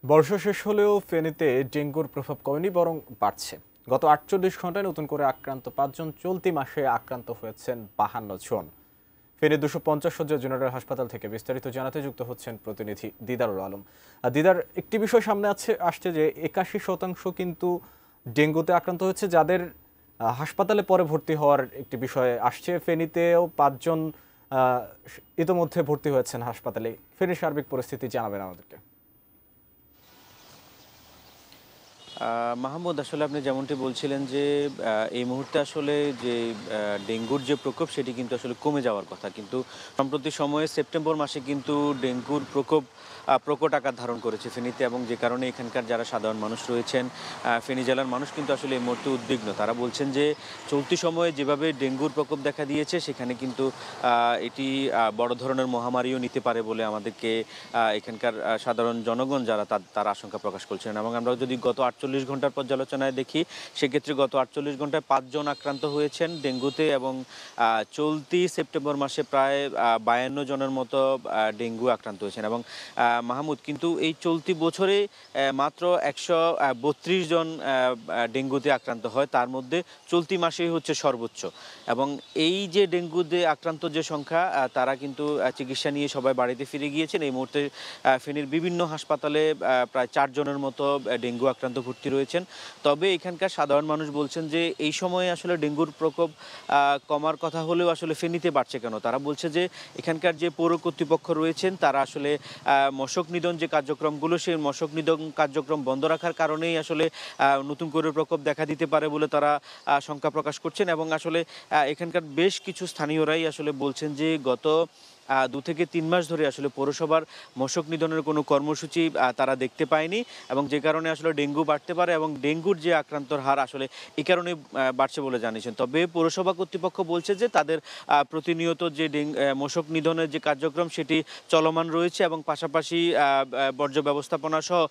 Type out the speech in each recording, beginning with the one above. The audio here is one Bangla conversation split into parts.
বর্ষা শেষ হলেও ফেনীতে ডেঙ্গুর প্রভাব কমেনি, বরং বাড়ছে। গত ৪৮ ঘন্টায় নতুন করে আক্রান্ত ৫ জন, চলতি মাসে আক্রান্ত হয়েছেন ৫২ জন। ফেনী ২৫০ শয্যা জেনারেল হাসপাতাল থেকে বিস্তারিত জানাতে যুক্ত হচ্ছেন প্রতিনিধি দিদারুল আলম। আর দিদার, একটি বিষয় সামনে আসছে যে ৮১% কিন্তু ডেঙ্গুতে আক্রান্ত হয়েছে, যাদের হাসপাতালে পরে ভর্তি হওয়ার একটি বিষয় আসছে। ফেনীতেও ৫ জন ইতোমধ্যে ভর্তি হয়েছেন হাসপাতালে। ফেনীর সার্বিক পরিস্থিতি জানাবেন আমাদেরকে। মাহমুদ, আসলে আপনি যেমনটি বলছিলেন যে এই মুহূর্তে আসলে যে ডেঙ্গুর যে প্রকোপ সেটি কিন্তু আসলে কমে যাওয়ার কথা, কিন্তু সম্প্রতি সময়ে সেপ্টেম্বর মাসে কিন্তু ডেঙ্গুর প্রকোপ প্রকট আকার ধারণ করেছে ফেনীতে, এবং যে কারণে এখানকার যারা সাধারণ মানুষ রয়েছেন, ফেনী জেলার মানুষ কিন্তু আসলে এই মুহূর্তে উদ্বিগ্ন। তারা বলছেন যে চলতি সময়ে যেভাবে ডেঙ্গুর প্রকোপ দেখা দিয়েছে সেখানে কিন্তু এটি বড় ধরনের মহামারীও নিতে পারে বলে আমাদেরকে এখানকার সাধারণ জনগণ যারা তারা আশঙ্কা প্রকাশ করছেন। এবং আমরা যদি গত ৪৮ ঘন্টার পর্যালোচনায় দেখি, সেক্ষেত্রে গত ৪৮ ঘন্টায় ৫ জন আক্রান্ত হয়েছেন ডেঙ্গুতে, এবং চলতি সেপ্টেম্বর মাসে প্রায় ৫২ জনের মতো ডেঙ্গু আক্রান্ত হয়েছেন। এবং মাহমুদ, কিন্তু এই চলতি বছরে মাত্র ১৩২ জন ডেঙ্গুতে আক্রান্ত হয়, তার মধ্যে চলতি মাসেই হচ্ছে সর্বোচ্চ। এবং এই যে ডেঙ্গুতে আক্রান্ত যে সংখ্যা, তারা কিন্তু চিকিৎসা নিয়ে সবাই বাড়িতে ফিরে গিয়েছেন। এই মুহূর্তে ফেনীর বিভিন্ন হাসপাতালে প্রায় ৪ জনের মতো ডেঙ্গু আক্রান্ত ভর্তি রয়েছেন। তবে এখানকার সাধারণ মানুষ বলছেন যে এই সময়ে আসলে ডেঙ্গুর প্রকোপ কমার কথা হলেও আসলে ফেনীতে বাড়ছে কেন। তারা বলছে যে এখানকার যে পৌর কর্তৃপক্ষ রয়েছেন তারা আসলে মশক নিধন যে কার্যক্রমগুলো, সেই মশক নিধন কার্যক্রম বন্ধ রাখার কারণেই আসলে নতুন করে প্রকোপ দেখা দিতে পারে বলে তারা শঙ্কা প্রকাশ করছেন। এবং আসলে এখানকার বেশ কিছু স্থানীয়রাই আসলে বলছেন যে গত ২ থেকে ৩ মাস ধরে আসলে পৌরসভার মশক নিধনের কোনো কর্মসূচি তারা দেখতে পায়নি, এবং যে কারণে আসলে ডেঙ্গু বাড়তে পারে, এবং ডেঙ্গুর যে আক্রান্তর হার আসলে এই কারণে বাড়ছে বলে জানিয়েছেন। তবে পৌরসভা কর্তৃপক্ষ বলছে যে তাদের প্রতিনিয়ত যে মশক নিধনের যে কার্যক্রম সেটি চলমান রয়েছে, এবং পাশাপাশি বর্জ্য ব্যবস্থাপনা সহ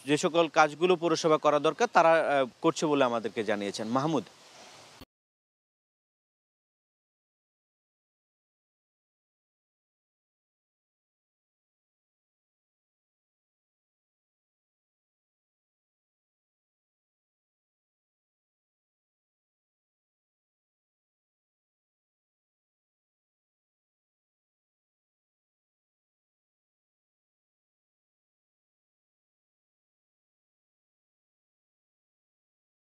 যে সকল কাজগুলো পৌরসভা করা দরকার তারা করছে বলে আমাদেরকে জানিয়েছেন। মাহমুদ।